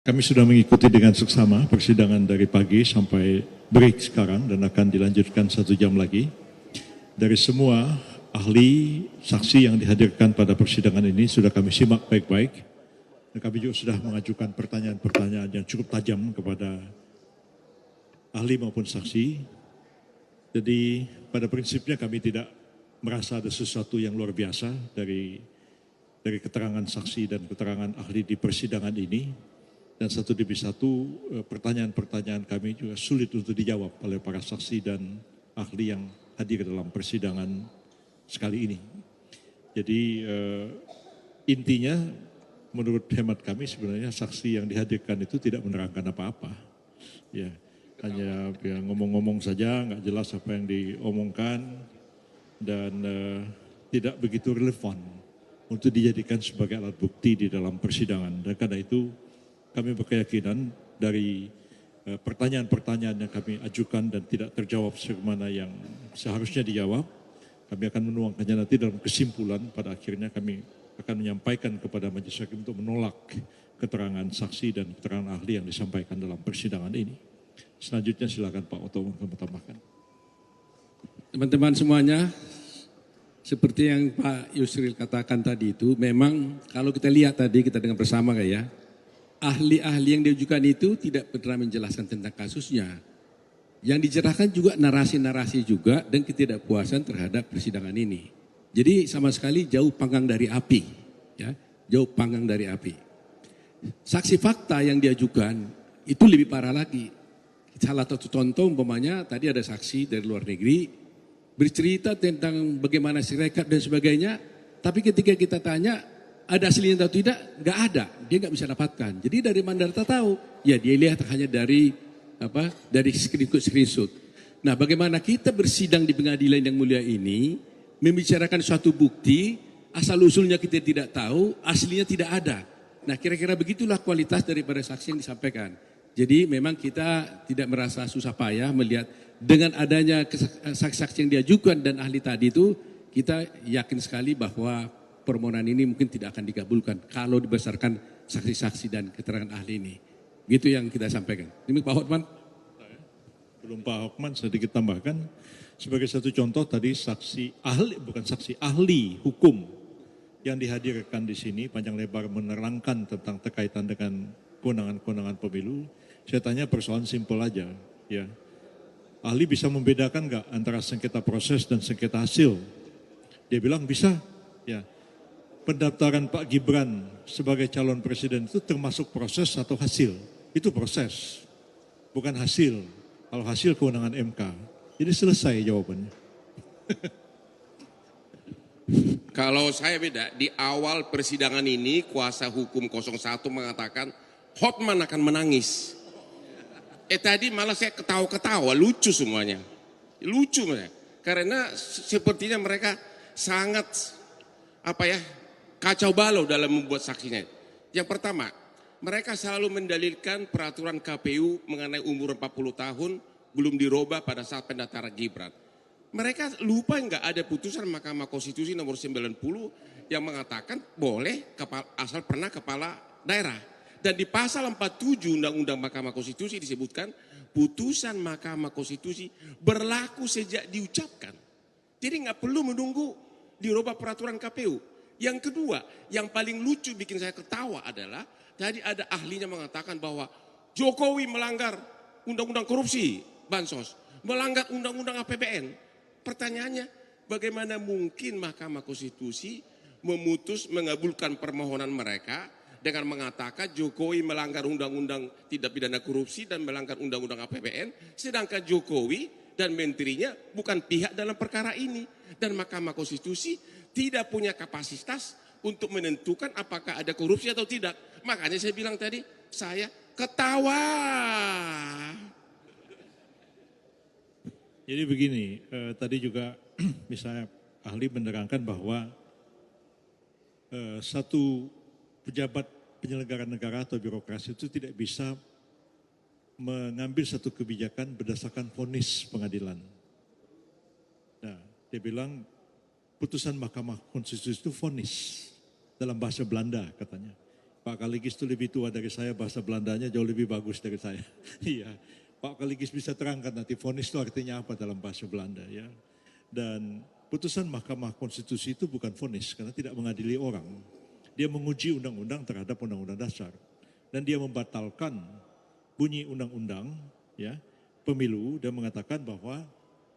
Kami sudah mengikuti dengan seksama persidangan dari pagi sampai break sekarang dan akan dilanjutkan 1 jam lagi. Dari semua ahli saksi yang dihadirkan pada persidangan ini sudah kami simak baik-baik. Dan kami juga sudah mengajukan pertanyaan-pertanyaan yang cukup tajam kepada ahli maupun saksi. Jadi pada prinsipnya kami tidak merasa ada sesuatu yang luar biasa dari keterangan saksi dan keterangan ahli di persidangan ini. Dan satu demi satu pertanyaan-pertanyaan kami juga sulit untuk dijawab oleh para saksi dan ahli yang hadir dalam persidangan sekali ini. Jadi intinya menurut hemat kami sebenarnya saksi yang dihadirkan itu tidak menerangkan apa-apa. Ya, hanya ya, ngomong-ngomong saja, nggak jelas apa yang diomongkan dan tidak begitu relevan untuk dijadikan sebagai alat bukti di dalam persidangan. Dan karena itu kami berkeyakinan dari pertanyaan-pertanyaan yang kami ajukan dan tidak terjawab sebagaimana yang seharusnya dijawab, kami akan menuangkannya nanti dalam kesimpulan. Pada akhirnya kami akan menyampaikan kepada majelis hakim untuk menolak keterangan saksi dan keterangan ahli yang disampaikan dalam persidangan ini. Selanjutnya silakan Pak Oto tambahkan. Teman-teman semuanya, seperti yang Pak Yusril katakan tadi itu, memang kalau kita lihat tadi kita dengar bersama ya, ahli-ahli yang diajukan itu tidak pernah menjelaskan tentang kasusnya. Yang dicerahkan juga narasi-narasi juga dan ketidakpuasan terhadap persidangan ini. Jadi sama sekali jauh panggang dari api, ya, jauh panggang dari api. Saksi fakta yang diajukan itu lebih parah lagi. Salah satu contoh umpamanya tadi ada saksi dari luar negeri bercerita tentang bagaimana sirekap dan sebagainya, tapi ketika kita tanya ada aslinya atau tidak, nggak ada, dia nggak bisa dapatkan. Jadi dari mana data tahu? Ya dia lihat hanya dari screenshot. Nah bagaimana kita bersidang di pengadilan yang mulia ini, membicarakan suatu bukti, asal usulnya kita tidak tahu, aslinya tidak ada. Nah kira-kira begitulah kualitas daripada saksi yang disampaikan. Jadi memang kita tidak merasa susah payah melihat dengan adanya saksi-saksi yang diajukan dan ahli tadi itu, kita yakin sekali bahwa permohonan ini mungkin tidak akan dikabulkan kalau dibesarkan saksi-saksi dan keterangan ahli ini. Gitu yang kita sampaikan. Ini Pak Hotman. Belum Pak Hotman, sedikit tambahkan. Sebagai satu contoh tadi ahli hukum yang dihadirkan di sini panjang lebar menerangkan tentang terkaitan dengan kewenangan-kewenangan pemilu. Saya tanya persoalan simpel aja, ya. Ahli bisa membedakan nggak antara sengketa proses dan sengketa hasil? Dia bilang bisa, ya. Pendaftaran Pak Gibran sebagai calon presiden itu termasuk proses atau hasil? Itu proses, bukan hasil. Kalau hasil kewenangan MK. Jadi selesai jawabannya. Kalau saya beda, di awal persidangan ini kuasa hukum 01 mengatakan Hotman akan menangis. Tadi malah saya ketawa-ketawa, lucu semuanya. Lucu mereka. Karena sepertinya mereka sangat kacau balau dalam membuat saksinya. Yang pertama, mereka selalu mendalilkan peraturan KPU mengenai umur 40 tahun belum dirubah pada saat pendaftaran Gibran. Mereka lupa nggak ada putusan Mahkamah Konstitusi nomor 90 yang mengatakan boleh asal pernah kepala daerah. Dan di pasal 47 Undang-Undang Mahkamah Konstitusi disebutkan putusan Mahkamah Konstitusi berlaku sejak diucapkan. Jadi nggak perlu menunggu dirubah peraturan KPU. Yang kedua, yang paling lucu bikin saya ketawa adalah tadi ada ahlinya mengatakan bahwa Jokowi melanggar undang-undang korupsi, bansos, melanggar undang-undang APBN. Pertanyaannya, bagaimana mungkin Mahkamah Konstitusi mengabulkan permohonan mereka dengan mengatakan Jokowi melanggar undang-undang tidak pidana korupsi dan melanggar undang-undang APBN, sedangkan Jokowi dan menterinya bukan pihak dalam perkara ini. Dan Mahkamah Konstitusi tidak punya kapasitas untuk menentukan apakah ada korupsi atau tidak. Makanya saya bilang tadi, saya ketawa. Jadi begini, tadi juga misalnya ahli menerangkan bahwa satu pejabat penyelenggara negara atau birokrasi itu tidak bisa mengambil satu kebijakan berdasarkan vonis pengadilan. Nah, dia bilang putusan Mahkamah Konstitusi itu vonis dalam bahasa Belanda katanya. Pak Kaligis itu lebih tua dari saya, bahasa Belandanya jauh lebih bagus dari saya. Iya, Pak Kaligis bisa terangkan nanti vonis itu artinya apa dalam bahasa Belanda ya. Dan putusan Mahkamah Konstitusi itu bukan vonis karena tidak mengadili orang. Dia menguji undang-undang terhadap undang-undang dasar. Dan dia membatalkan bunyi undang-undang ya, pemilu dan mengatakan bahwa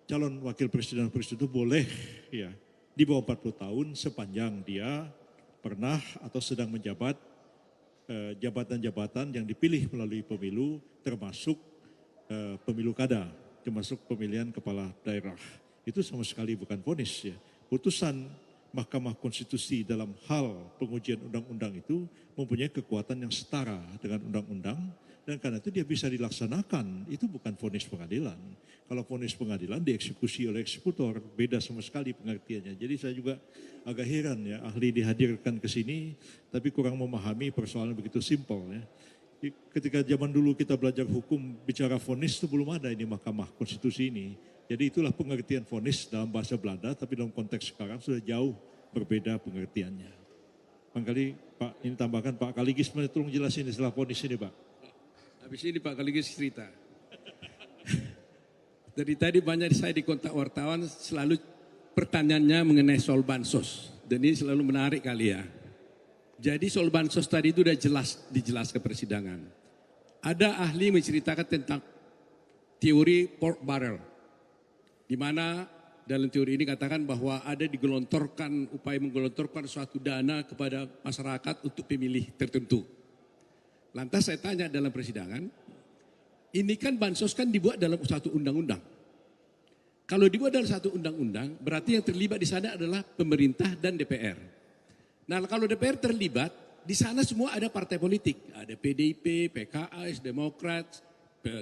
calon wakil presiden itu boleh ya di bawah 40 tahun sepanjang dia pernah atau sedang menjabat jabatan-jabatan yang dipilih melalui pemilu, termasuk pemilu kada, termasuk pemilihan kepala daerah. Itu sama sekali bukan vonis ya. Putusan Mahkamah Konstitusi dalam hal pengujian undang-undang itu mempunyai kekuatan yang setara dengan undang-undang, dan karena itu dia bisa dilaksanakan. Itu bukan vonis pengadilan. Kalau vonis pengadilan dieksekusi oleh eksekutor, beda sama sekali pengertiannya. Jadi saya juga agak heran ya, ahli dihadirkan ke sini tapi kurang memahami persoalan begitu simpel ya. Ketika zaman dulu kita belajar hukum, bicara vonis itu belum ada ini Mahkamah Konstitusi ini. Jadi itulah pengertian vonis dalam bahasa Belanda, tapi dalam konteks sekarang sudah jauh berbeda pengertiannya. Barangkali Pak, ini tambahkan Pak Kaligis, tolong jelasin istilah vonis ini Pak. Habis ini Pak Kaligis cerita. Dari tadi banyak saya di kontak wartawan selalu pertanyaannya mengenai soal bansos. Dan ini selalu menarik kali ya. Jadi soal bansos tadi itu sudah dijelas ke persidangan. Ada ahli menceritakan tentang teori pork barrel. Di mana dalam teori ini katakan bahwa ada upaya menggelontorkan suatu dana kepada masyarakat untuk pemilih tertentu. Lantas saya tanya dalam persidangan, ini kan bansos kan dibuat dalam satu undang-undang. Kalau dibuat dalam satu undang-undang, berarti yang terlibat di sana adalah pemerintah dan DPR. Nah, kalau DPR terlibat, di sana semua ada partai politik. Ada PDIP, PKS, Demokrat,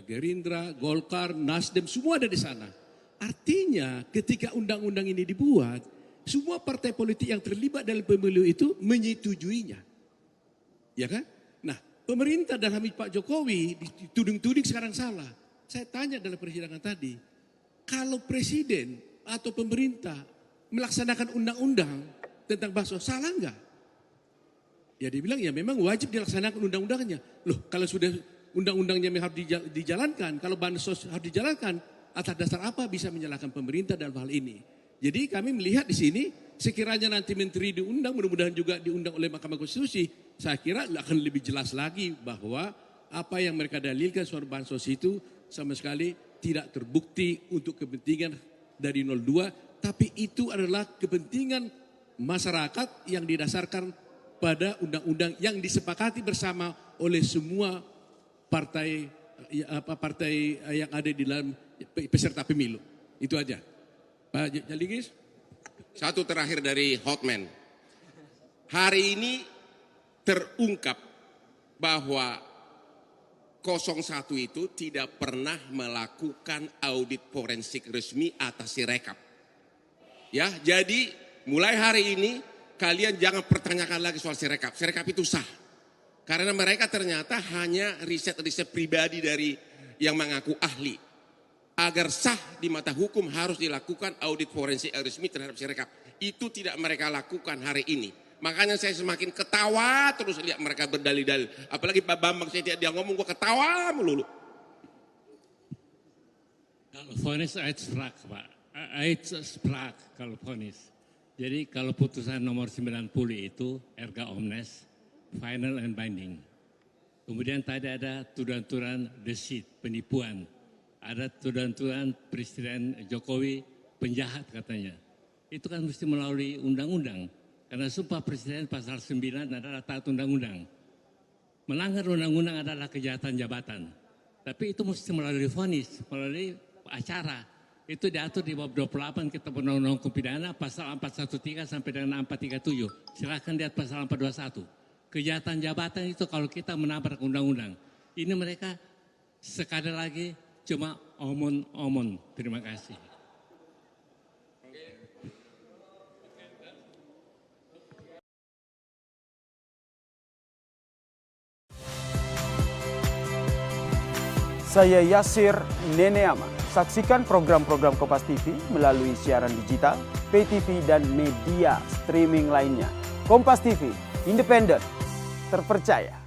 Gerindra, Golkar, Nasdem, semua ada di sana. Artinya ketika undang-undang ini dibuat, semua partai politik yang terlibat dalam pemilu itu menyetujuinya. Ya kan? Nah, pemerintah dalam Pak Jokowi dituding-tuding sekarang salah. Saya tanya dalam persidangan tadi, kalau presiden atau pemerintah melaksanakan undang-undang tentang bansos, salah enggak? Ya dia bilang ya memang wajib dilaksanakan undang-undangnya. Loh kalau sudah undang-undangnya harus dijalankan, kalau bansos harus dijalankan, atas dasar apa bisa menyalahkan pemerintah dalam hal ini? Jadi kami melihat di sini, sekiranya nanti menteri diundang, mudah-mudahan juga diundang oleh Mahkamah Konstitusi, saya kira akan lebih jelas lagi bahwa apa yang mereka dalilkan soal bansos itu sama sekali tidak terbukti untuk kepentingan dari 02, tapi itu adalah kepentingan masyarakat yang didasarkan pada undang-undang yang disepakati bersama oleh semua partai yang ada di dalam peserta pemilu. Itu aja. Pak Kaligis. Satu terakhir dari Hotman. Hari ini terungkap bahwa 01 itu tidak pernah melakukan audit forensik resmi atas Sirekap. Ya, jadi mulai hari ini kalian jangan pertanyakan lagi soal Sirekap. Sirekap itu sah. Karena mereka ternyata hanya riset-riset pribadi dari yang mengaku ahli. Agar sah di mata hukum harus dilakukan audit forensik resmi terhadap Sirekap. Itu tidak mereka lakukan hari ini. Makanya saya semakin ketawa terus lihat mereka berdalil-dalil. Apalagi Pak Bambang, saya dia ngomong gue ketawa melulu. Kalau vonis sprach Pak. Sprach kalau vonis. Jadi kalau putusan nomor 90 itu erga omnes, final and binding. Kemudian tadi ada tuduhan-tuduhan deceit, penipuan. Ada tuduhan-tuduhan Presiden Jokowi penjahat katanya. Itu kan mesti melalui undang-undang. Karena sumpah Presiden pasal 9 adalah taat undang-undang. Melanggar undang-undang adalah kejahatan jabatan. Tapi itu mesti melalui vonis, melalui acara. Itu diatur di bab 28 Kitab Undang-Undang Hukum Pidana pasal 413 sampai dengan 437. Silakan lihat pasal 421. Kejahatan jabatan itu kalau kita menabrak undang-undang. Ini mereka sekali lagi cuma omon-omon. Terima kasih. Saya Yasir Neneama. Saksikan program-program Kompas TV melalui siaran digital, pay TV, dan media streaming lainnya. Kompas TV, independen, terpercaya.